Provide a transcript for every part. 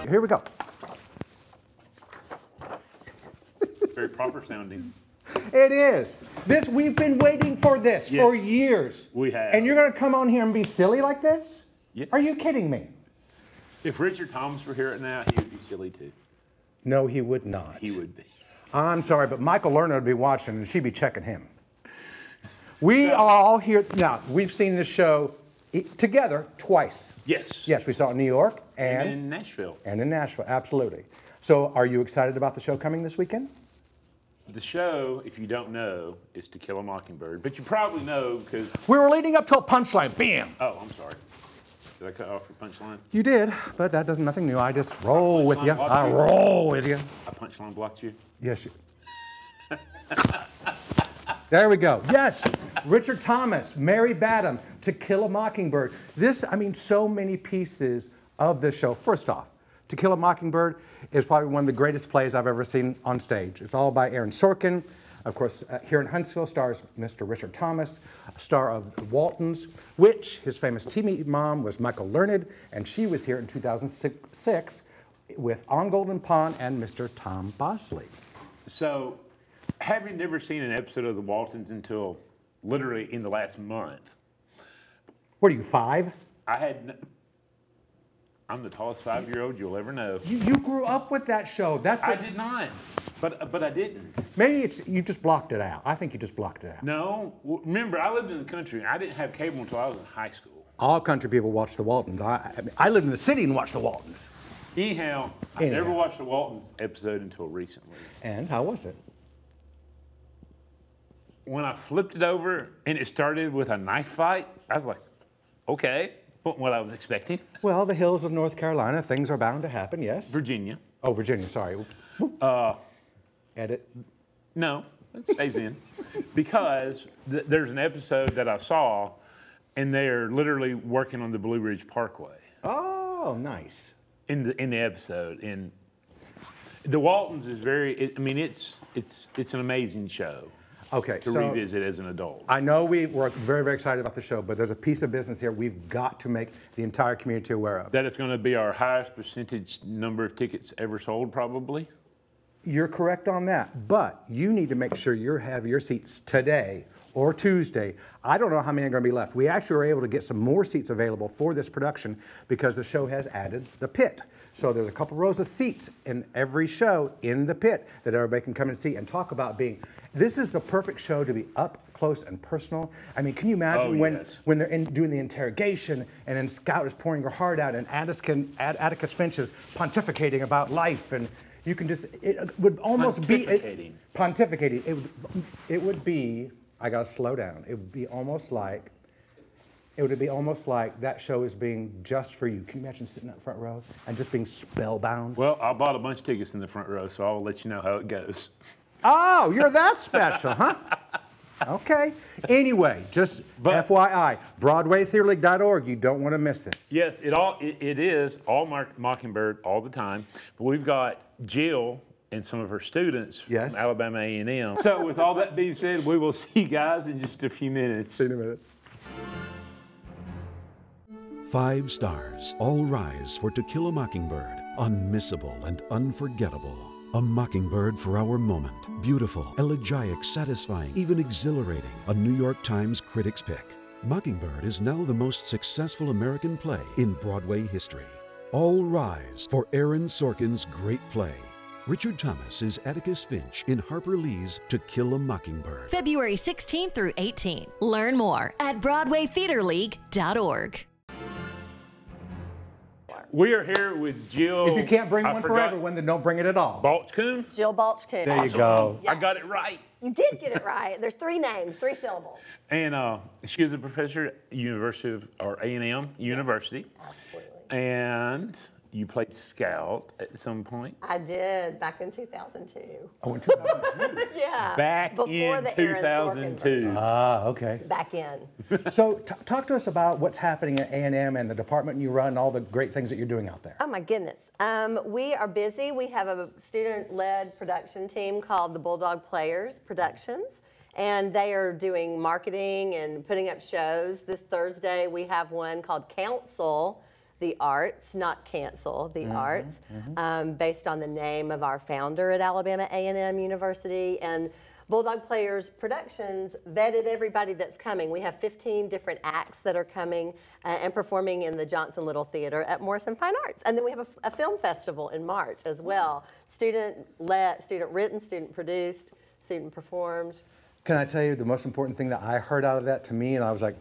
Here we go. Very proper sounding. It is. We've been waiting for this for years. We have. And you're going to come on here and be silly like this? Yes. Are you kidding me? If Richard Thomas were here now, he would be silly too. No, he would not. He would be. I'm sorry, but Michael Lerner would be watching and she'd be checking him. We are all here. Now, we've seen this show together twice. Yes. Yes, we saw it in New York And in Nashville. And in Nashville, absolutely. So are you excited about the show coming this weekend? The show, if you don't know, is To Kill a Mockingbird. But you probably know because... We were leading up to a punchline. Bam! Oh, I'm sorry. Did I cut off your punchline? You did, but that doesn't nothing new. I just roll with you. I roll with you. I punchline blocked you? Yes. There we go. Yes. Richard Thomas, Mary Badham, To Kill a Mockingbird. So many pieces of this show. First off, To Kill a Mockingbird is probably one of the greatest plays I've ever seen on stage. It's all by Aaron Sorkin. Of course, here in Huntsville stars Mr. Richard Thomas, star of The Waltons, which his famous TV mom was Michael Lerner, and she was here in 2006 with On Golden Pond and Mr. Tom Bosley. So, having never seen an episode of The Waltons until literally in the last month. What are you, 5? I'm the tallest 5-year-old you'll ever know. You grew up with that show. I did not, but I didn't. Maybe you just blocked it out. I think you just blocked it out. No, remember I lived in the country and I didn't have cable until I was in high school. All country people watch The Waltons. I lived in the city and watched The Waltons. Anyhow, I never watched the Waltons episode until recently. And how was it? When I flipped it over and it started with a knife fight, I was like, okay. What I was expecting. Well, the hills of North Carolina, things are bound to happen, yes? Virginia. Oh, Virginia, sorry. Edit. No, it stays in. Because there's an episode that I saw, and they're literally working on the Blue Ridge Parkway. Oh, nice. In the episode. And The Waltons is it's an amazing show. Okay, to revisit as an adult. I know we were very, very excited about the show, but there's a piece of business here we've got to make the entire community aware of. That it's going to be our highest percentage number of tickets ever sold, probably. You're correct on that, but you need to make sure you have your seats today or Tuesday. I don't know how many are going to be left. We actually were able to get some more seats available for this production because the show has added the pit. So there's a couple rows of seats in every show in the pit that everybody can come and see and talk about being. This is the perfect show to be up close and personal. I mean, can you imagine when they're doing the interrogation and then Scout is pouring her heart out and Atticus Finch is pontificating about life, and you can just, it would almost be pontificating. It would be, I gotta slow down. It would be almost like that show is being just for you. Can you imagine sitting in that front row and just being spellbound? Well, I bought a bunch of tickets in the front row, so I'll let you know how it goes. Oh, you're that special, huh? Okay. Anyway, just FYI, BroadwayTheaterLeague.org. You don't want to miss this. Yes, it is all Mockingbird all the time. But we've got Jill and some of her students from Alabama A&M. So with all that being said, we will see you guys in just a few minutes. See you in a minute. 5 stars. All rise for To Kill a Mockingbird. Unmissable and unforgettable. A mockingbird for our moment. Beautiful, elegiac, satisfying, even exhilarating. A New York Times critic's pick. Mockingbird is now the most successful American play in Broadway history. All rise for Aaron Sorkin's great play. Richard Thomas is Atticus Finch in Harper Lee's To Kill a Mockingbird. February 16 through 18. Learn more at BroadwayTheaterLeague.org. We are here with Jill. If you can't bring one for everyone, then don't bring it at all. Balch Coon? Jill Balch Coon. There you go. Yes. I got it right. You did get it right. There's 3 names, 3 syllables. And she is a professor at A&M University. Absolutely. And you played Scout at some point. I did, back in 2002. Oh, in 2002? Yeah. Back before in the 2002. Ah, okay. Back in. So talk to us about what's happening at A&M and the department you run, all the great things that you're doing out there. Oh my goodness. We are busy. We have a student-led production team called the Bulldog Players Productions, and they are doing marketing and putting up shows. This Thursday we have one called Council the arts, not cancel, the arts, based on the name of our founder at Alabama A&M University. And Bulldog Players Productions vetted everybody that's coming. We have 15 different acts that are coming and performing in the Johnson Little Theater at Morrison Fine Arts. And then we have a film festival in March as well. Student-led, student-written, student-produced, student-performed. Can I tell you the most important thing that I heard out of that to me, and I was like,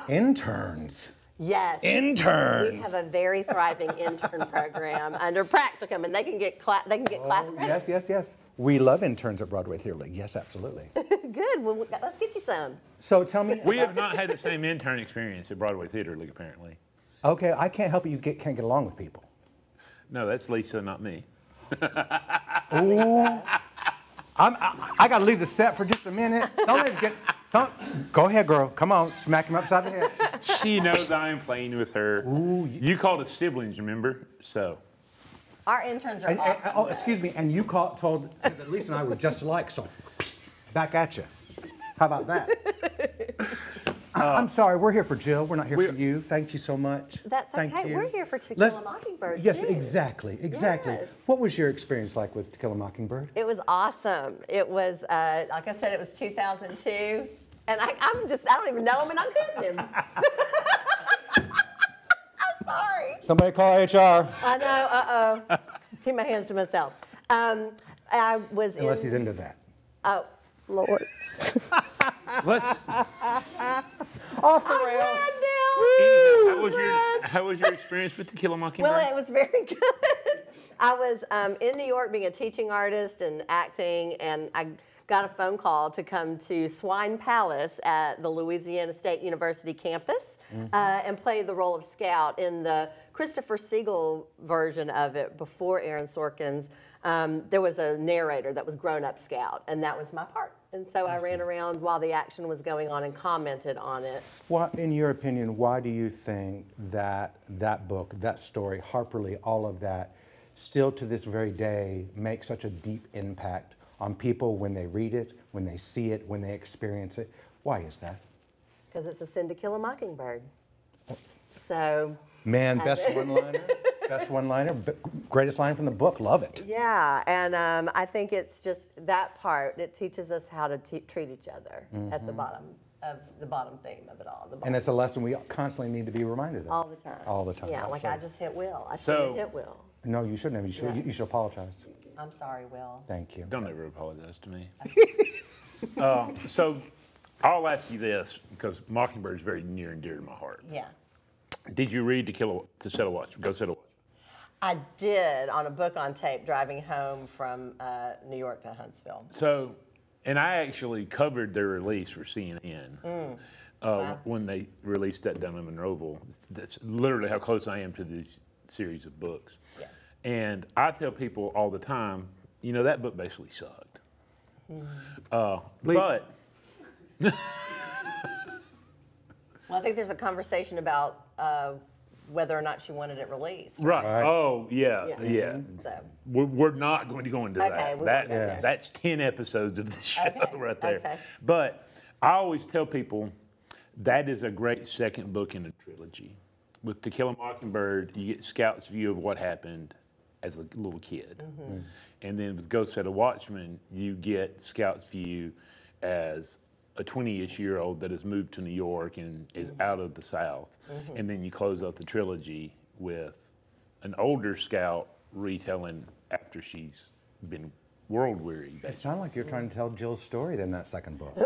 interns. Yes. Interns. We have a very thriving intern program under practicum, and they can get class credit. Yes. We love interns at Broadway Theater League. Yes, absolutely. Good. Well, let's get you some. So tell me. We have not had the same intern experience at Broadway Theater League, apparently. Okay, I can't help it. You can't get along with people. No, that's Lisa, not me. Ooh. I got to leave the set for just a minute. Go ahead, girl. Come on. Smack him upside the head. She knows I am playing with her. Ooh. You called us siblings, remember? So. Our interns are awesome. Oh, excuse me. And you told that Lisa and I were just alike, so back at you. How about that? I'm sorry. We're here for Jill. We're not here for you. Thank you so much. That's Thank okay. you. We're here for To Kill a Mockingbird, Yes, too. exactly. Yes. What was your experience like with To Kill a Mockingbird? It was awesome. It was, like I said, it was 2002. And I don't even know him, and I'm hitting him. I'm sorry. Somebody call HR. I know, Keep my hands to myself. I was Unless he's into that. Oh, Lord. Let's. Off the rails. How was your experience with To Kill a Mockingbird? Well, it was very good. I was in New York being a teaching artist and acting, and I got a phone call to come to Swine Palace at the Louisiana State University campus and play the role of Scout in the Christopher Siegel version of it before Aaron Sorkin's. There was a narrator that was grown-up Scout, and that was my part. And so I ran around while the action was going on and commented on it. What, in your opinion, why do you think that that book, that story, Harper Lee, all of that, still to this very day makes such a deep impact on people when they read it, when they see it, when they experience it? Why is that? Because it's a sin to kill a mockingbird. So. Man, best one-liner, best one-liner, greatest line from the book, love it. Yeah, and I think it's just that part, it teaches us how to treat each other at the bottom of the bottom theme of it all. And it's a lesson we constantly need to be reminded of. All the time. All the time. Yeah, like so. I just hit Will. I shouldn't have hit Will. No, you shouldn't have. You should apologize. I'm sorry, Will. Thank you. Don't ever apologize to me. So I'll ask you this, because Mockingbird is very near and dear to my heart. Yeah. Did you read To Set a Watchman? Go Set a Watchman. I did on a book on tape driving home from New York to Huntsville. So, and I actually covered their release for CNN when they released that down in Monroeville. That's literally how close I am to this series of books. Yeah. And I tell people all the time, you know, that book basically sucked. But. Well, I think there's a conversation about whether or not she wanted it released. Right. Oh, yeah. So. We're not going to go into that. There. That's 10 episodes of this show right there. Okay. But I always tell people that is a great second book in a trilogy. With To Kill a Mockingbird, you get Scout's view of what happened as a little kid. And then with Go Set a Watchman, you get Scout's view as a 20-ish-year-old that has moved to New York and is out of the South. And then you close out the trilogy with an older Scout retelling after she's been world-weary. It sounds like you're trying to tell Jill's story in that second book.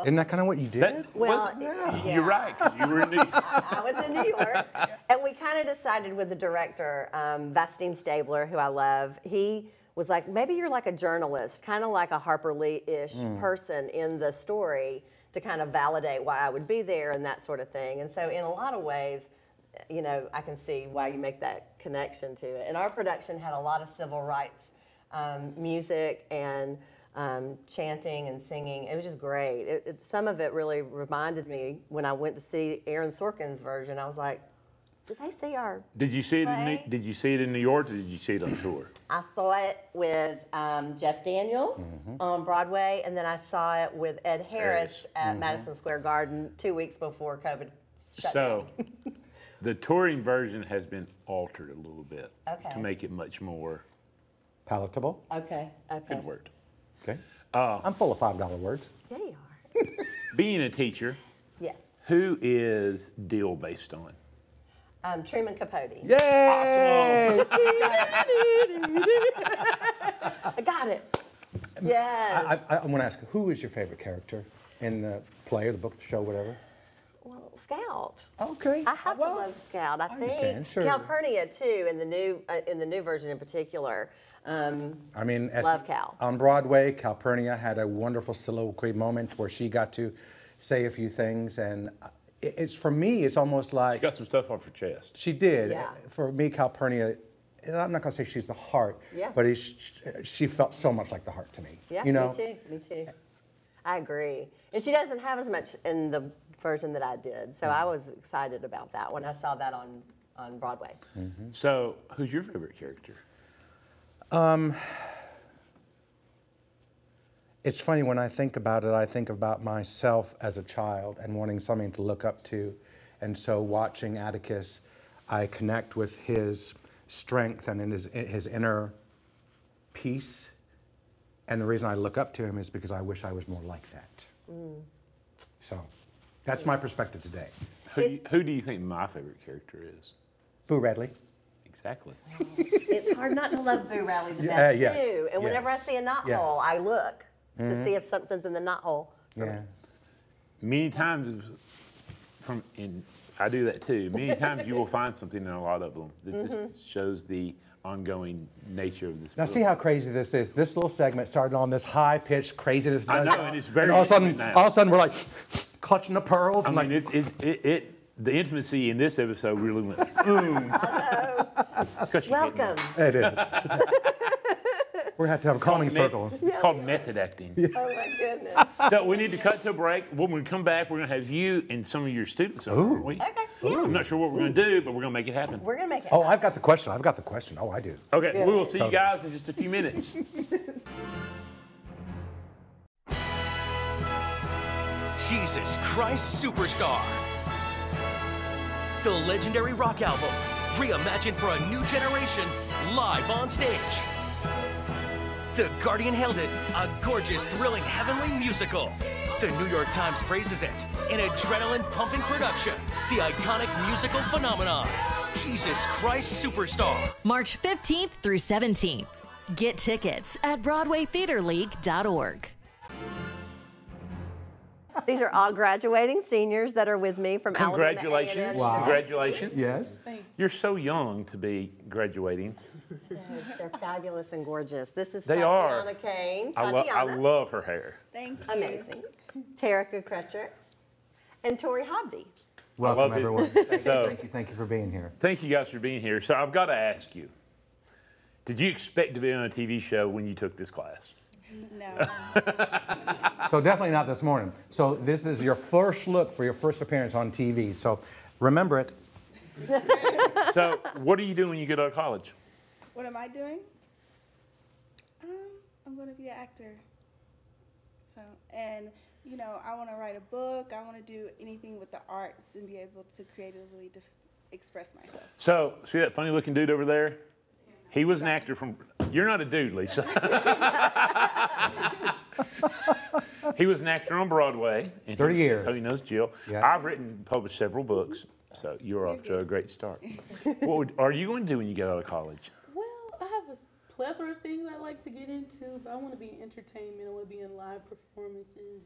Isn't that kind of what you did? You're right, 'cause you were in New York. I was in New York, and we kind of decided with the director, Vastine Stabler, who I love, he was like, maybe you're like a journalist, kind of like a Harper Lee-ish person in the story to kind of validate why I would be there and that sort of thing. And so in a lot of ways, you know, I can see why you make that connection to it. And our production had a lot of civil rights music and chanting and singing. It was just great. Some of it really reminded me when I went to see Aaron Sorkin's version. I was like, did they see our Did you see it play? did you see it in New York, or did you see it on tour? I saw it with Jeff Daniels on Broadway, and then I saw it with Ed Harris at Madison Square Garden 2 weeks before COVID shut down. The touring version has been altered a little bit to make it much more palatable. Okay. Good word. Okay. I'm full of $5 words. Yeah, you are. Being a teacher, who is Dill based on? Truman Capote. Yay! Awesome. I got it. Yes. I want to ask, who is your favorite character in the play or the book, the show, whatever? Well, Scout. Okay. I have to love Scout. I think sure. Calpurnia too, in the new version in particular. I mean, love Cal. On Broadway, Calpurnia had a wonderful soliloquy moment where she got to say a few things, and it's for me, it's almost like she got some stuff off her chest. She did. Yeah. For me, Calpurnia, and I'm not going to say she's the heart, but she felt so much like the heart to me. Yeah, you know? me too. I agree. And she doesn't have as much in the version that I did, so I was excited about that when I saw that on Broadway. Mm-hmm. So, who's your favorite character? It's funny, when I think about it, I think about myself as a child and wanting something to look up to. And so watching Atticus, I connect with his strength and in his inner peace. And the reason I look up to him is because I wish I was more like that. So that's my perspective today. Who do you think my favorite character is? Boo Radley. Exactly. It's hard not to love Boo Radley the best yes, too. And whenever I see a knothole, I look to see if something's in the knothole. Yeah. Many times, I do that too. Many times you will find something in a lot of them that just shows the ongoing nature of this Now book. see how crazy this is. This little segment started on this high-pitched craziness. I know, and it's very. And all of a sudden we're like clutching the pearls. I and mean, like, the intimacy in this episode really went boom. Welcome. it is. We're going to have to have a calming circle. It's called method acting. Oh my goodness. So we need to cut to a break. When we come back, we're going to have you and some of your students over, aren't we? Okay. Yeah. I'm not sure what we're going to do, but we're going to make it happen. We're gonna make it. Oh, I've got the question. Oh, I do. Okay, we will see you guys in just a few minutes. Jesus Christ Superstar. The legendary rock album, reimagined for a new generation, live on stage. The Guardian hailed it a gorgeous, thrilling, heavenly musical. The New York Times praises it an adrenaline-pumping production. The iconic musical phenomenon, Jesus Christ Superstar. March 15th through 17th. Get tickets at BroadwayTheaterLeague.org. These are all graduating seniors that are with me from Congratulations. Alabama A&M Wow. Congratulations. Yes. You're so young to be graduating. They're fabulous and gorgeous. This is They Tatiana are. Kane. I Tatiana. love her hair. Thank you. Amazing. Terica Crutcher and Tori Hobby. Welcome, love it. everyone. Thank you for being here. Thank you guys for being here. So I've got to ask you, did you expect to be on a TV show when you took this class? No. So definitely not this morning. So this is your first look for your first appearance on TV. So remember it. So what are you doing when you get out of college? What am I doing? I'm going to be an actor. So, and you know, I want to write a book. I want to do anything with the arts and be able to creatively express myself. So see that funny looking dude over there? He was an actor from. You're not a dude, Lisa. He was an actor on Broadway. And 30 years. So he knows Jill. Yes. I've written and published several books, so you're off to a great start. What are you going to do when you get out of college? Well, I have a plethora of things I like to get into, but I want to be in entertainment. I want to be in live performances,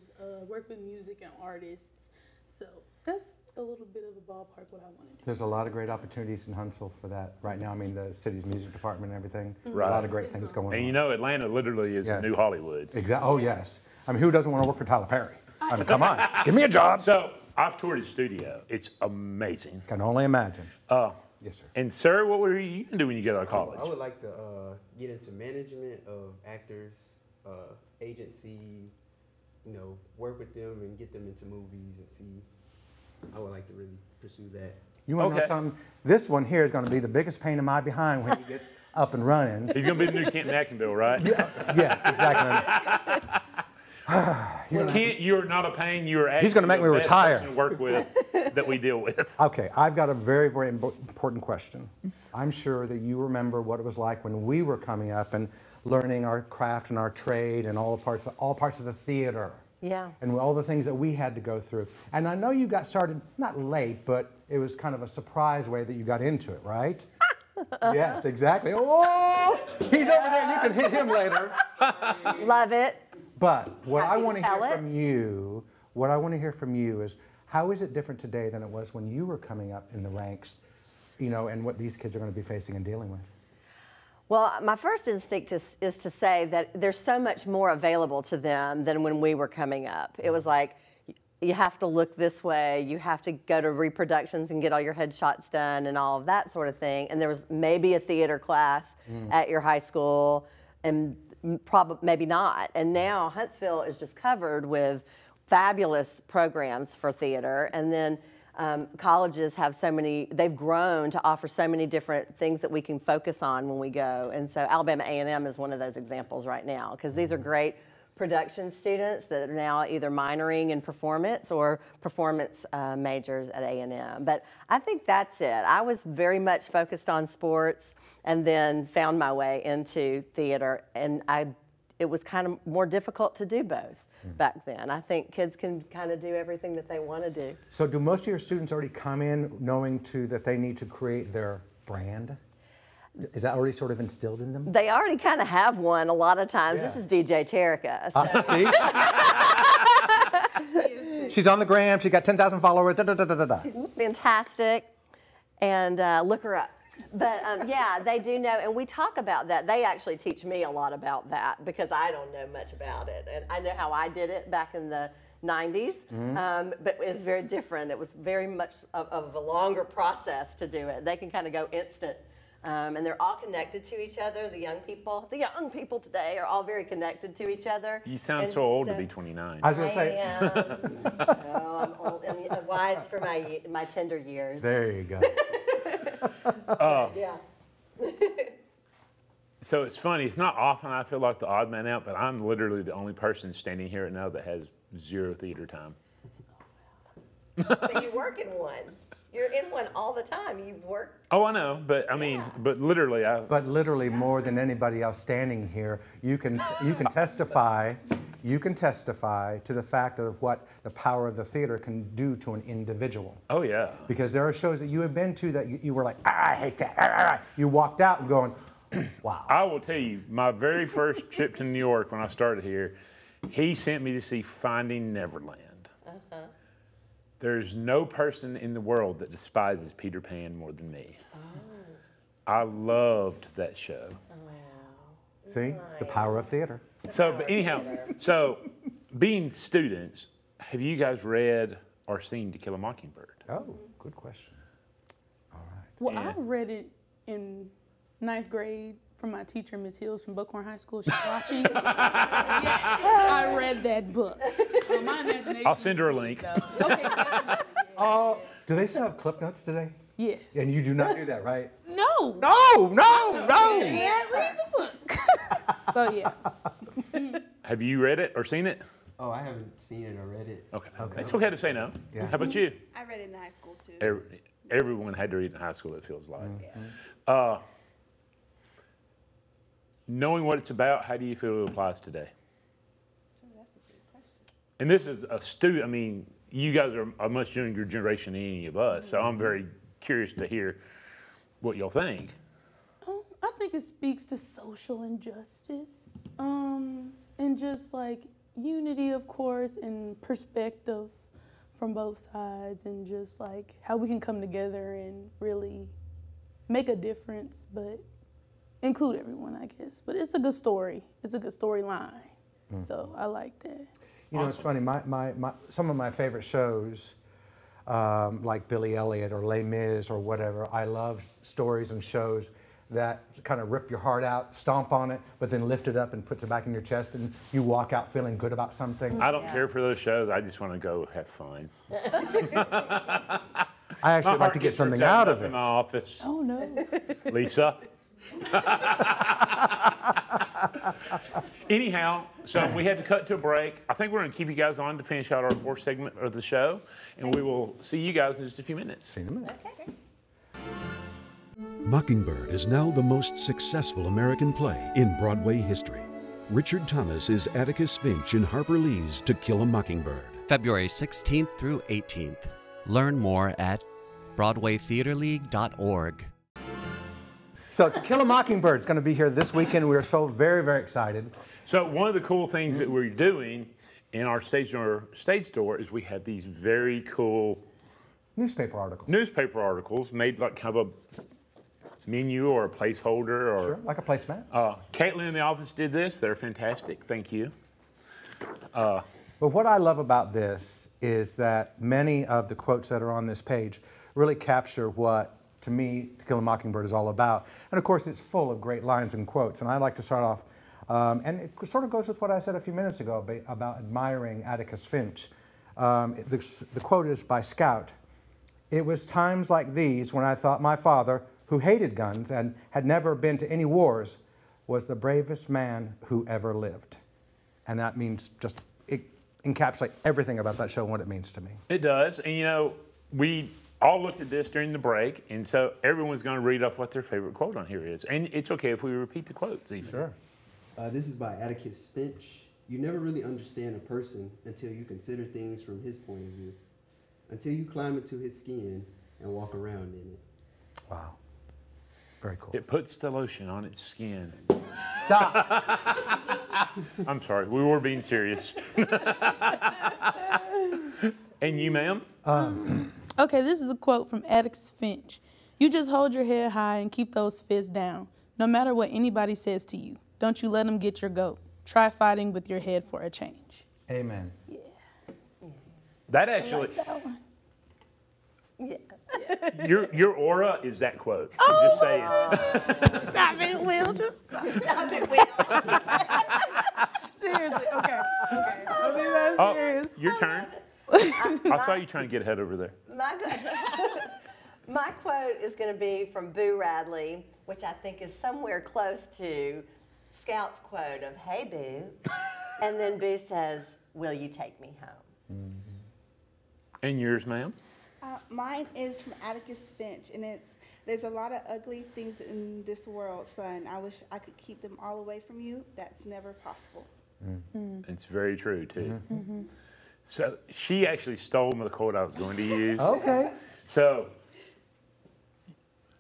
work with music and artists. So that's a little bit of a ballpark what I want to do. There's a lot of great opportunities in Huntsville for that right now. I mean, the city's music department and everything. Right. A lot of great things going on. And you know, Atlanta literally is the new Hollywood. Exactly. Oh, yes. I mean, who doesn't want to work for Tyler Perry? I mean, come on. Give me a job. So I've toured his studio. It's amazing. Can only imagine. Yes, sir. And sir, what were you going to do when you get out of college? I would like to get into management of actors, agency, you know, work with them and get them into movies and see. I would like to really pursue that. You want to know something? This one here is going to be the biggest pain in my behind when he gets up and running. He's going to be the new Kenton Atkinville, right? Yes, exactly. You're not a pain. You're actually He's going to make me the best retire. person to work with that we deal with. Okay, I've got a very, very important question. I'm sure that you remember what it was like when we were coming up and learning our craft and our trade and all parts of the theater. Yeah. And all the things that we had to go through. And I know you got started, not late, but it was kind of a surprise way that you got into it, right? Yes, exactly. Oh, he's over there. You can hit him later. Love it. But what I want to hear tell from you is, how is it different today than it was when you were coming up in the ranks, you know, and what these kids are going to be facing and dealing with? Well, my first instinct is to say that there's so much more available to them than when we were coming up. It was like, you have to look this way, you have to go to reproductions and get all your headshots done and all of that sort of thing. And there was maybe a theater class at your high school, and probably maybe not. And now Huntsville is just covered with fabulous programs for theater. And then colleges have so many, they've grown to offer so many different things that we can focus on when we go. And so Alabama A&M is one of those examples right now, because these are great production students that are now either minoring in performance or performance majors at A&M. But I think that's it. I was very much focused on sports and then found my way into theater, and it was kind of more difficult to do both back then. I think kids can kind of do everything that they want to do. So do most of your students already come in knowing that they need to create their brand? Is that already sort of instilled in them? They already kind of have one a lot of times. Yeah. This is DJ Terica. See? She's on the gram. She got 10,000 followers. She's fantastic. And look her up. But yeah, they do know, and we talk about that. They actually teach me a lot about that because I don't know much about it. And I know how I did it back in the 90s, but it was very different. It was very much of a longer process to do it. They can kind of go instant. And they're all connected to each other. The young people today are all very connected to each other. You sound so old to be 29. I was going to say. I'm old and wise for my tender years. There you go. Yeah. So it's funny. It's not often I feel like the odd man out, but I'm literally the only person standing here right now that has 0 theater time. But you work in one. You're in one all the time. You work. Oh, I know, but I mean, but literally, But literally, more than anybody else standing here, you can testify. You can testify to the fact of what the power of the theater can do to an individual. Oh yeah. Because there are shows that you have been to that you were like, I hate that. You walked out and going, wow. I will tell you, my very first trip to New York when I started here, he sent me to see Finding Neverland. There's no person in the world that despises Peter Pan more than me. Oh. I loved that show. Oh, wow. See, the power of theater. So, but anyhow, so being students, have you guys read or seen To Kill a Mockingbird? Oh, good question. All right. Well, I read it in 9th grade from my teacher, Ms. Hills from Buckhorn High School. She's watching. Yes, I read that book. My imagination. I'll send her a link. Okay. Oh, do they still have Cliff Notes today? Yes. And you do not do that, right? No. No. Can't read the book. So yeah. Have you read it or seen it? Oh, I haven't seen it or read it. Okay. It's okay to say no. Yeah. How about you? I read it in high school too. Everyone had to read in high school, it feels like. Knowing what it's about, how do you feel it applies today? Oh, that's a good question. And this is a student, I mean, you guys are a much younger generation than any of us, so I'm very curious to hear what y'all think. I think it speaks to social injustice, and just like unity, of course, and perspective from both sides, and just like how we can come together and really make a difference, but include everyone, I guess. But it's a good story. It's a good storyline. So I like that. You know, it's funny. Some of my favorite shows, like Billy Elliot or Les Mis or whatever, I love stories and shows that kind of rip your heart out, stomp on it, but then lift it up and puts it back in your chest, and you walk out feeling good about something. I don't care for those shows. I just want to go have fun. I actually like to get something out of it. In my office. Oh no. Lisa. Anyhow, so we had to cut to a break. I think we're going to keep you guys on to finish out our fourth segment of the show, and we will see you guys in just a few minutes. See you in a minute. Okay. Mockingbird is now the most successful American play in Broadway history. Richard Thomas is Atticus Finch in Harper Lee's To Kill a Mockingbird. February 16th through 18th. Learn more at BroadwayTheaterLeague.org. So To Kill a Mockingbird is going to be here this weekend. We're so very, very excited. So one of the cool things that we're doing in our stage store is we have these very cool Newspaper articles made like kind of a menu or a placeholder or sure, like a placemat. Caitlin in the office did this. They're fantastic. Thank you. But what I love about this is that many of the quotes that are on this page really capture what, to me, To Kill a Mockingbird is all about. And of course, it's full of great lines and quotes. And I'd like to start off, and it sort of goes with what I said a few minutes ago about admiring Atticus Finch. The quote is by Scout. "It was times like these when I thought my father, who hated guns and had never been to any wars, was the bravest man who ever lived." And that means just, it encapsulates everything about that show and what it means to me. It does. And you know, we all looked at this during the break, and so everyone's going to read off what their favorite quote on here is. And it's okay if we repeat the quotes even. Sure. This is by Atticus Finch. "You never really understand a person until you consider things from his point of view, until you climb into his skin and walk around in it." Wow. Very cool. It puts the lotion on its skin. Stop. I'm sorry, we were being serious. And you, ma'am? Okay, this is a quote from Atticus Finch. "You just hold your head high and keep those fists down, no matter what anybody says to you. Don't you let them get your goat. Try fighting with your head for a change." Amen. Yeah. That actually, I like that one. Yeah. your aura is that quote. I'm just saying. Stop it, Will. Just stop it, Will. Seriously, okay. I mean, that's serious. Your turn. I saw you trying to get ahead over there. My quote is going to be from Boo Radley, which I think is somewhere close to Scout's quote of, "Hey, Boo." And then Boo says, "Will you take me home?" Mm-hmm. And yours, ma'am? Mine is from Atticus Finch, and there's a lot of ugly things in this world, son. I wish I could keep them all away from you. That's never possible. It's very true, too. Mm-hmm. So she actually stole the quote I was going to use. Okay. So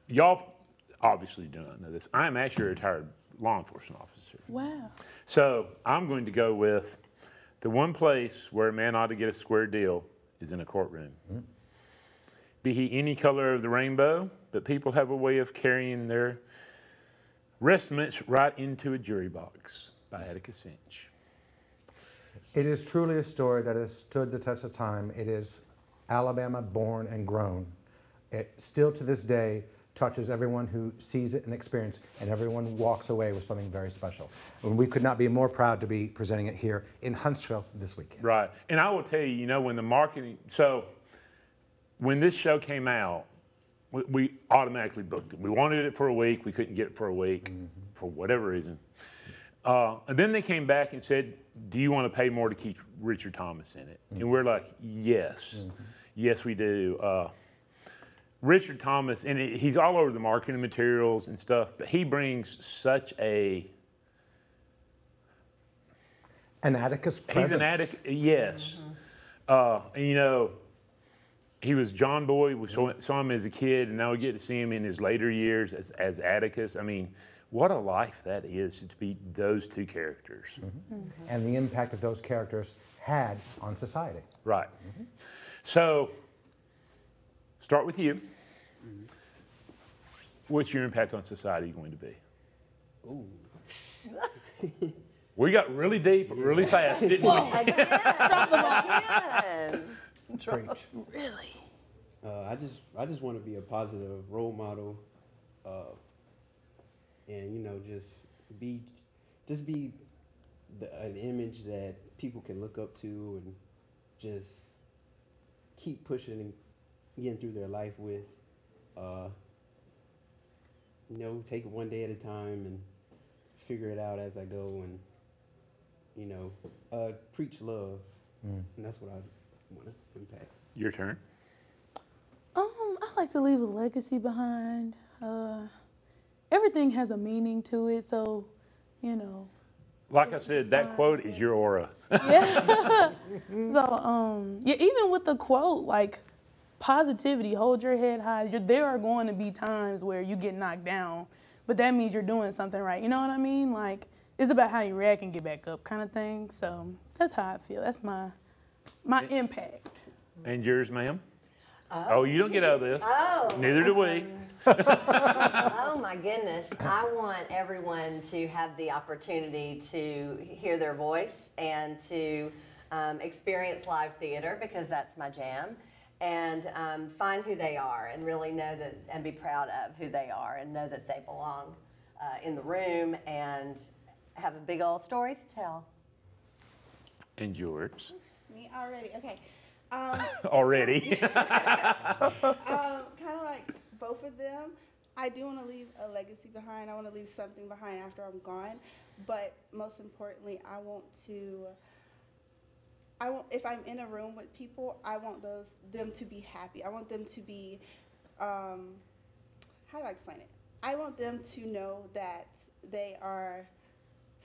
y'all obviously do not know this. I am actually a retired law enforcement officer. Wow. So I'm going to go with the one place where a man ought to get a square deal is in a courtroom. Mm-hmm. Be he any color of the rainbow, but people have a way of carrying their vestments right into a jury box, by Atticus Finch. It is truly a story that has stood the test of time. It is Alabama born and grown. It still to this day touches everyone who sees it and experiences it, and everyone walks away with something very special. And we could not be more proud to be presenting it here in Huntsville this weekend. Right. And I will tell you, you know, when the marketing, so when this show came out, we automatically booked it. We wanted it for a week. We couldn't get it for a week for whatever reason. And then they came back and said, "Do you want to pay more to keep Richard Thomas in it?" And we're like, yes. Yes, we do. Richard Thomas, and he's all over the marketing materials and stuff, but he brings such an Atticus presence. He's an Atticus, yes. And you know, he was John Boy. We saw him as a kid, and now we get to see him in his later years as Atticus. I mean, what a life that is to be those two characters. And the impact that those characters had on society. Right. So, start with you. What's your impact on society going to be? Ooh. We got really deep really fast, didn't we? Preach. Really? I just want to be a positive role model, and you know, just be an image that people can look up to and just keep pushing and getting through their life with. You know, take it one day at a time and figure it out as I go, and you know, preach love, and that's what I want to impact. Your turn. I like to leave a legacy behind. Everything has a meaning to it, so, you know. Like I said, that quote is your aura. Yeah. So, yeah, even with the quote, like, positivity, hold your head high. There are going to be times where you get knocked down, but that means you're doing something right. You know what I mean? Like, it's about how you react and get back up kind of thing. So that's how I feel. That's my impact. And yours, ma'am? Oh, you don't get out of this. Oh. Neither do we. Oh my goodness. I want everyone to have the opportunity to hear their voice and to experience live theater, because that's my jam, and find who they are and really know that and be proud of who they are and know that they belong in the room and have a big old story to tell. And yours? Me already. Okay. Already. Kind of like both of them. I do want to leave a legacy behind. I want to leave something behind after I'm gone. But most importantly, if I'm in a room with people, I want them to be happy. I want them to be, how do I explain it? I want them to know that they are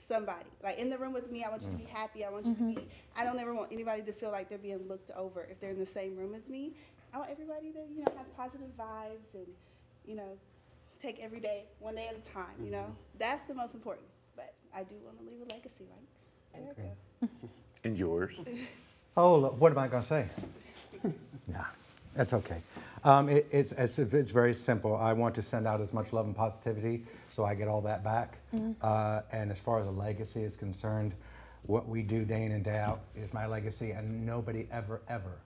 somebody. Like, in the room with me, I want you to be happy. I want you to be, I don't ever want anybody to feel like they're being looked over if they're in the same room as me. I want everybody to, you know, have positive vibes and, you know, take every day, one day at a time, you know. That's the most important. But I do want to leave a legacy, like Erica. And yours? Oh, look, what am I going to say? Nah, that's okay. It's very simple. I want to send out as much love and positivity so I get all that back. And as far as a legacy is concerned, what we do day in and day out is my legacy, and nobody ever, ever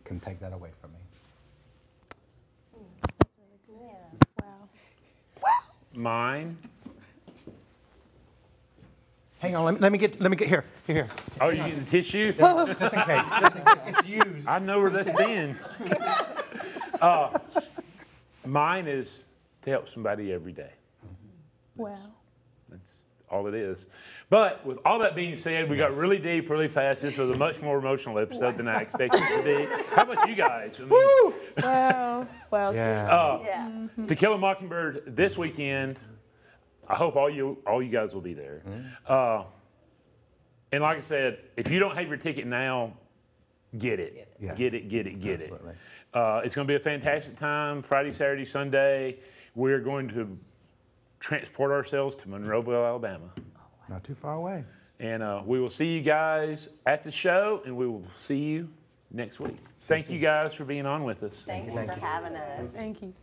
can take that away from me. That's really good. Yeah. Wow. Mine? Hang on, let me get here. Here. Oh, you getting tissue? Just in case. It's used. I know where that's been. Mine is to help somebody every day. Wow. That's all it is. But with all that being said, we got really deep, really fast. This was a much more emotional episode than I expected it to be. How about you guys? I mean, woo! Wow. Wow. Yeah. To Kill a Mockingbird this weekend. I hope all you guys will be there. And like I said, if you don't have your ticket now, get it. Yes. Get it. Absolutely. It's going to be a fantastic time. Friday, Saturday, Sunday. We're going to transport ourselves to Monroeville, Alabama. Not too far away. And we will see you guys at the show, and we will see you next week. Thank you guys for being on with us. Thank you for having us. Thank you.